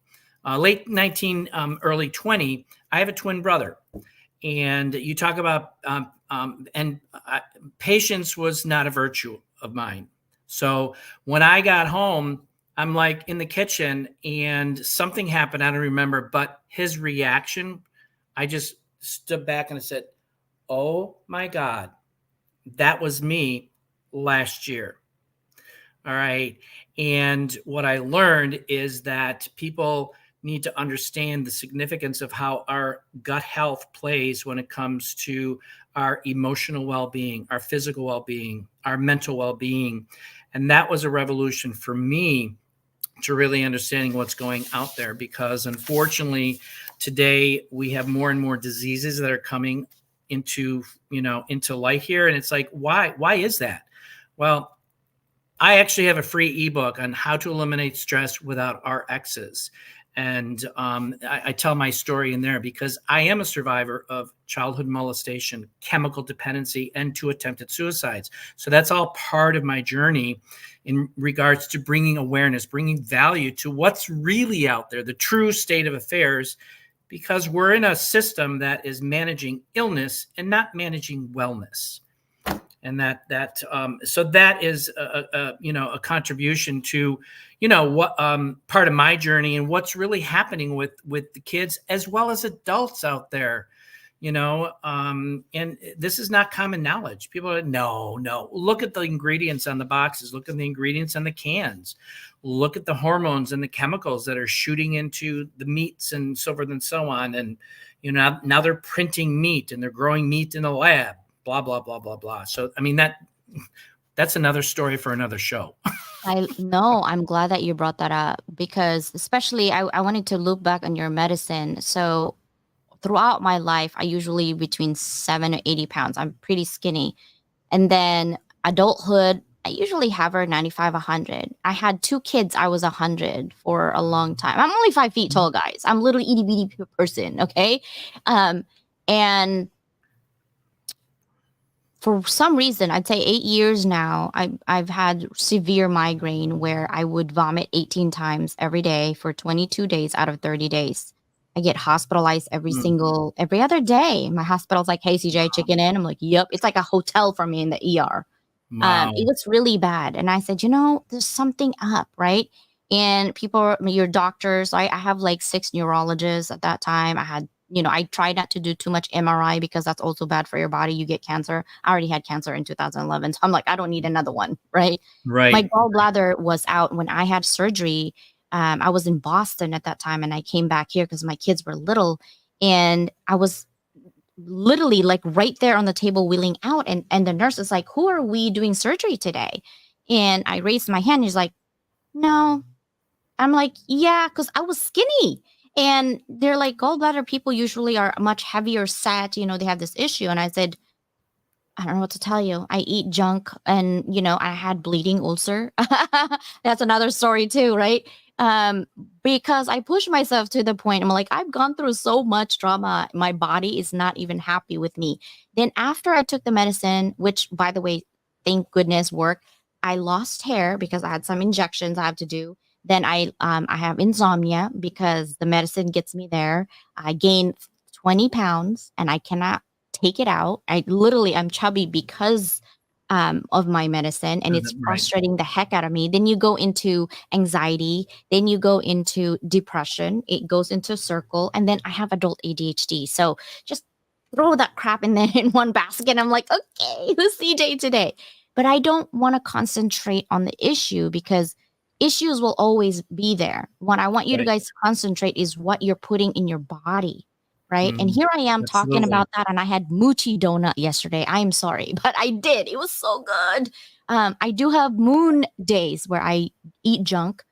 late 19, early 20. I have a twin brother. And you talk about, patience was not a virtue of mine. So when I got home, I'm like in the kitchen and something happened. I don't remember, but his reaction, I just stood back and I said, "Oh my God, that was me last year." All right. And what I learned is that people need to understand the significance of how our gut health plays when it comes to our emotional well being, our physical well being, our mental well being. And that was a revolution for me to really understanding what's going out there, because unfortunately today we have more and more diseases that are coming into light here. And it's like, why is that? Well, I actually have a free ebook on how to eliminate stress without RXs. And I tell my story in there because I am a survivor of childhood molestation, chemical dependency, and 2 attempted suicides. So that's all part of my journey in regards to bringing awareness, bringing value to what's really out there, the true state of affairs, because we're in a system that is managing illness and not managing wellness. And so that is a contribution to what part of my journey and what's really happening with the kids as well as adults out there. And this is not common knowledge. People are, no, look at the ingredients on the boxes, look at the ingredients on the cans, look at the hormones and the chemicals that are shooting into the meats and so forth and so on. And now they're printing meat and they're growing meat in a lab, blah blah blah blah blah. So I mean that's another story for another show. I know. I'm glad that you brought that up because, especially, I wanted to loop back on your medicine. So, throughout my life, I usually between 7 to 80 pounds. I'm pretty skinny. And then adulthood, I usually hover 95, 100. I had 2 kids. I was 100 for a long time. I'm only 5 feet tall, guys. I'm a little itty bitty person. Okay. Um, and for some reason, I'd say 8 years now, I've had severe migraine where I would vomit 18 times every day for 22 days out of 30 days. I get hospitalized every other day. My hospital's like, "Hey, CJ, chicken in." I'm like, "Yep." It's like a hotel for me in the ER. Wow. It was really bad. And I said, there's something up, right? And your doctors, I have like 6 neurologists at that time. I tried not to do too much MRI because that's also bad for your body. You get cancer. I already had cancer in 2011. So I'm like, I don't need another one, right? My Right. gallbladder was out when I had surgery. I was in Boston at that time and I came back here because my kids were little and I was literally like right there on the table wheeling out and the nurse is like, "Who are we doing surgery today?" And I raised my hand. He's like, "No." I'm like, "Yeah," because I was skinny. And they're like, gallbladder people usually are much heavier set, they have this issue. And I said, "I don't know what to tell you. I eat junk and, I had bleeding ulcer." That's another story too, right? Um, because I pushed myself to the point, I'm like, I've gone through so much trauma. My body is not even happy with me. Then after I took the medicine, which by the way, thank goodness worked, I lost hair because I had some injections I have to do. Then I have insomnia because the medicine gets me there. I gained 20 pounds and I cannot take it out. I'm chubby because of my medicine and it's Right. frustrating the heck out of me. Then you go into anxiety, then you go into depression, it goes into a circle, and then I have adult ADHD. So just throw that crap in there in one basket. I'm like, okay, who's CJ today? But I don't want to concentrate on the issue because issues will always be there. What I want you to Right. guys to concentrate is what you're putting in your body. Right. And Mm, here I am talking absolutely. about that. And I had Moochie donut yesterday. I'm sorry, but I did. It was so good. I do have moon days where I eat junk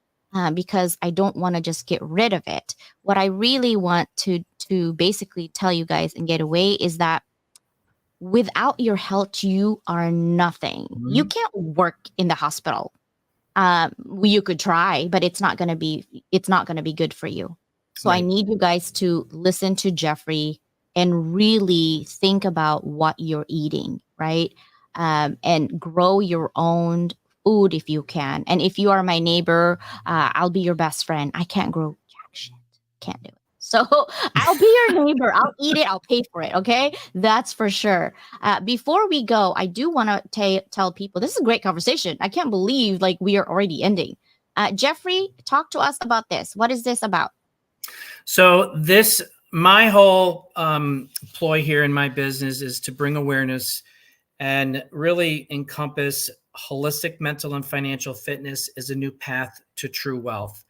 because I don't want to just get rid of it. What I really want to basically tell you guys and get away is that without your health, you are nothing. You Mhm. can't work in the hospital. You could try, but it's not going to be good for you. So I Right. need you guys to listen to Jeffrey and really think about what you're eating, right? And grow your own food if you can. And if you are my neighbor, I'll be your best friend. I can't grow jack shit. Can't do it. So I'll be your neighbor. I'll eat it. I'll pay for it. Okay. That's for sure. Before we go, I do want to tell people this is a great conversation. I can't believe like we are already ending. Jeffrey, talk to us about this. What is this about? So my whole ploy here in my business is to bring awareness and really encompass holistic mental and financial fitness as a new path to true wealth.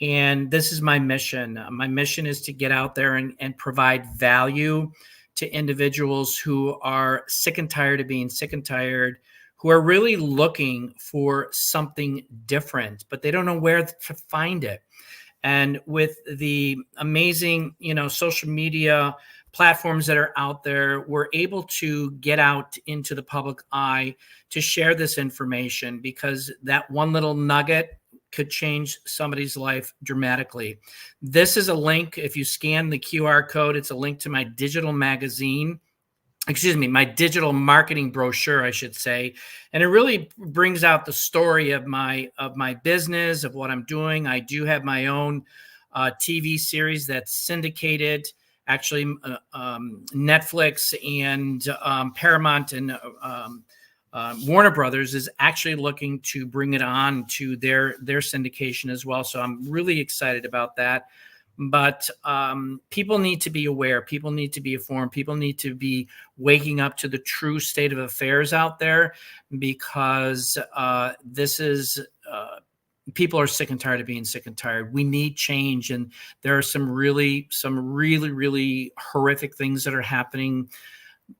And this is my mission. My mission is to get out there and provide value to individuals who are sick and tired of being sick and tired, who are really looking for something different, but they don't know where to find it. And with the amazing, social media platforms that are out there, we're able to get out into the public eye to share this information because that one little nugget could change somebody's life dramatically. This is a link. If you scan the QR code, it's a link to my digital magazine, my digital marketing brochure, I should say. And it really brings out the story of my business, of what I'm doing. I do have my own TV series that's syndicated. Actually, Netflix and Paramount and Warner Brothers is actually looking to bring it on to their syndication as well. So I'm really excited about that. But people need to be aware. People need to be informed. People need to be waking up to the true state of affairs out there because this is people are sick and tired of being sick and tired. We need change, and there are some really, really horrific things that are happening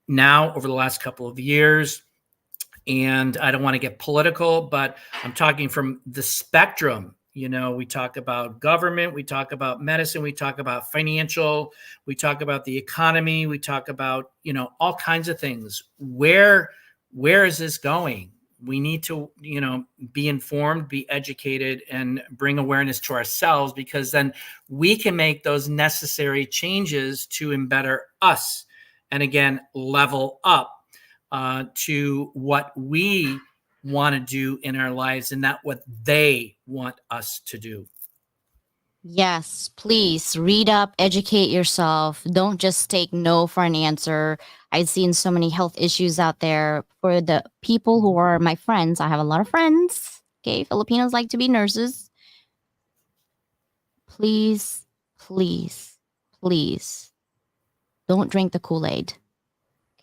now over the last couple of years. And I don't want to get political, but I'm talking from the spectrum We talk about government, we talk about medicine, we talk about financial, we talk about the economy, we talk about, all kinds of things. Where is this going? We need to, be informed, be educated, and bring awareness to ourselves, because then we can make those necessary changes to better us. And again, level up to what we want to do in our lives and not what they want us to do. Yes, please read up, educate yourself. Don't just take no for an answer. I've seen so many health issues out there for the people who are my friends. I have a lot of friends. Okay, Filipinos like to be nurses. Please, please, please don't drink the Kool-Aid.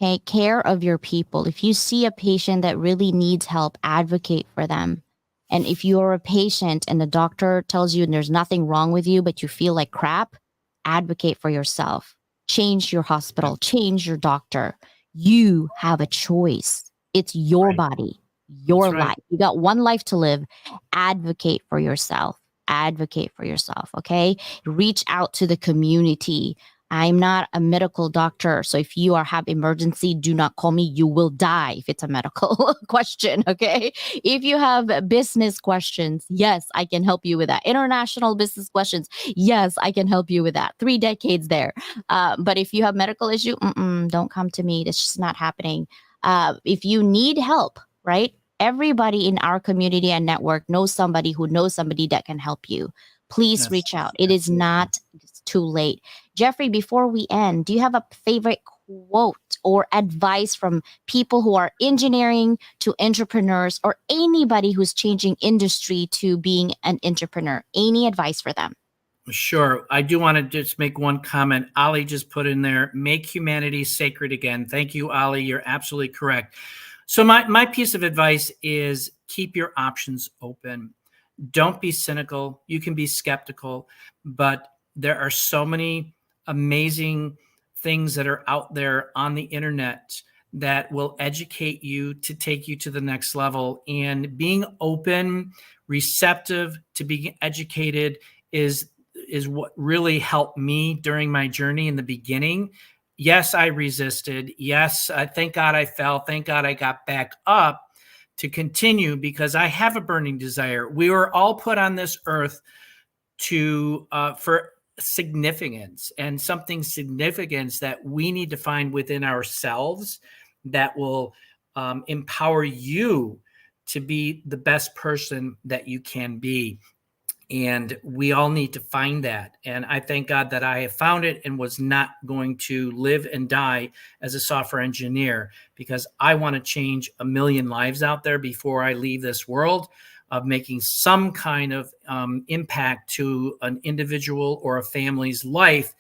Okay, care of your people. If you see a patient that really needs help, advocate for them. And if you're a patient and the doctor tells you there's nothing wrong with you, but you feel like crap, advocate for yourself. Change your hospital, change your doctor. You have a choice. It's your body, your life. You got one life to live. Advocate for yourself. Advocate for yourself. Okay. Reach out to the community. I'm not a medical doctor. So if you have emergency, do not call me. You will die if it's a medical question. Okay. If you have business questions, yes, I can help you with that. International business questions, yes, I can help you with that. 3 decades there. But if you have medical issue, don't come to me. That's just not happening. If you need help, right? Everybody in our community and network knows somebody who knows somebody that can help you. Please reach out. It is not too late. Jeffrey, before we end, do you have a favorite quote or advice from people who are engineering to entrepreneurs, or anybody who's changing industry to being an entrepreneur? Any advice for them? Sure. I do want to just make one comment. Ali just put in there, make humanity sacred again. Thank you, Ali. You're absolutely correct. So my piece of advice is keep your options open. Don't be cynical. You can be skeptical, but there are so many amazing things that are out there on the internet that will educate you to take you to the next level. And being open, receptive to being educated is what really helped me during my journey in the beginning. Yes, I resisted. Yes, thank God I fell. Thank God I got back up to continue, because I have a burning desire. We were all put on this earth for significance, and something significance that we need to find within ourselves that will empower you to be the best person that you can be. And we all need to find that. And I thank God that I have found it and was not going to live and die as a software engineer, because I want to change 1 million lives out there before I leave this world, of making some kind of impact to an individual or a family's life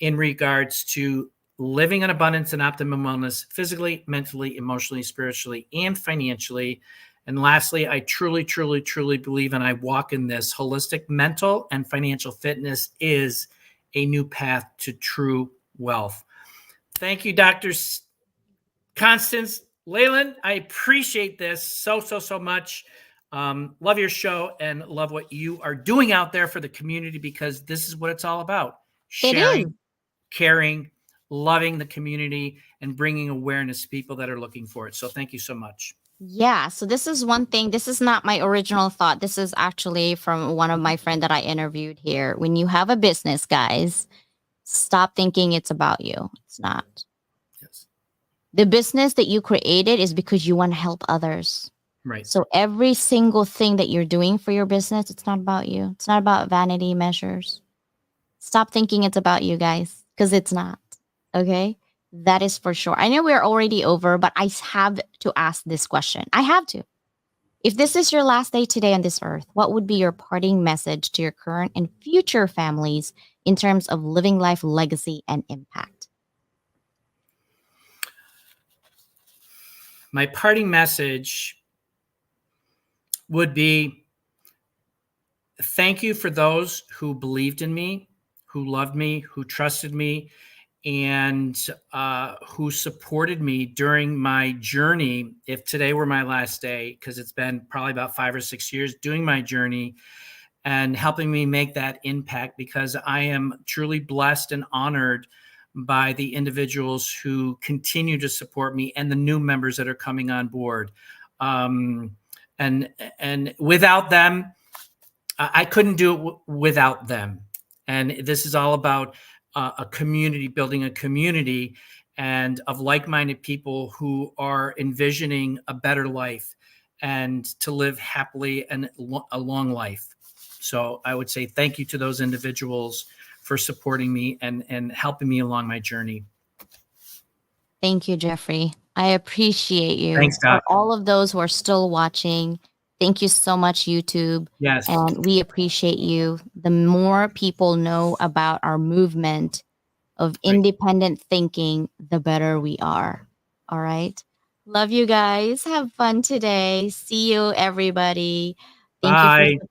in regards to living in abundance and optimum wellness, physically, mentally, emotionally, spiritually, and financially. And lastly, I truly, truly, truly believe, and I walk in this, holistic mental and financial fitness is a new path to true wealth. Thank you, Dr. Constance Leyland. I appreciate this so, so, so much. Love your show and love what you are doing out there for the community, because this is what it's all about. Sharing, caring, loving the community, and bringing awareness to people that are looking for it. So thank you so much. Yeah, so this is one thing. This is not my original thought. This is actually from one of my friend that I interviewed here. When you have a business, guys, stop thinking it's about you. It's not. Yes. The business that you created is because you want to help others. Right. So every single thing that you're doing for your business, it's not about you. It's not about vanity measures. Stop thinking it's about you, guys, because it's not. Okay? That is for sure. I know we're already over, but I have to ask this question. I have to. If this is your last day today on this earth, what would be your parting message to your current and future families in terms of living life, legacy, and impact? My parting message would be, thank you for those who believed in me, who loved me, who trusted me, and who supported me during my journey. If today were my last day, because it's been probably about 5 or 6 years doing my journey, and helping me make that impact, because I am truly blessed and honored by the individuals who continue to support me and the new members that are coming on board. And without them, I couldn't do it without them. And this is all about a community, building a community and of like-minded people who are envisioning a better life and to live happily and a long life. So I would say thank you to those individuals for supporting me and helping me along my journey. Thank you, Jeffrey. I appreciate you. Thanks, Doc. For all of those who are still watching, thank you so much, YouTube. Yes. And we appreciate you. The more people know about our movement of independent thinking, the better we are. All right. Love you guys. Have fun today. See you, everybody. Thank you Bye. for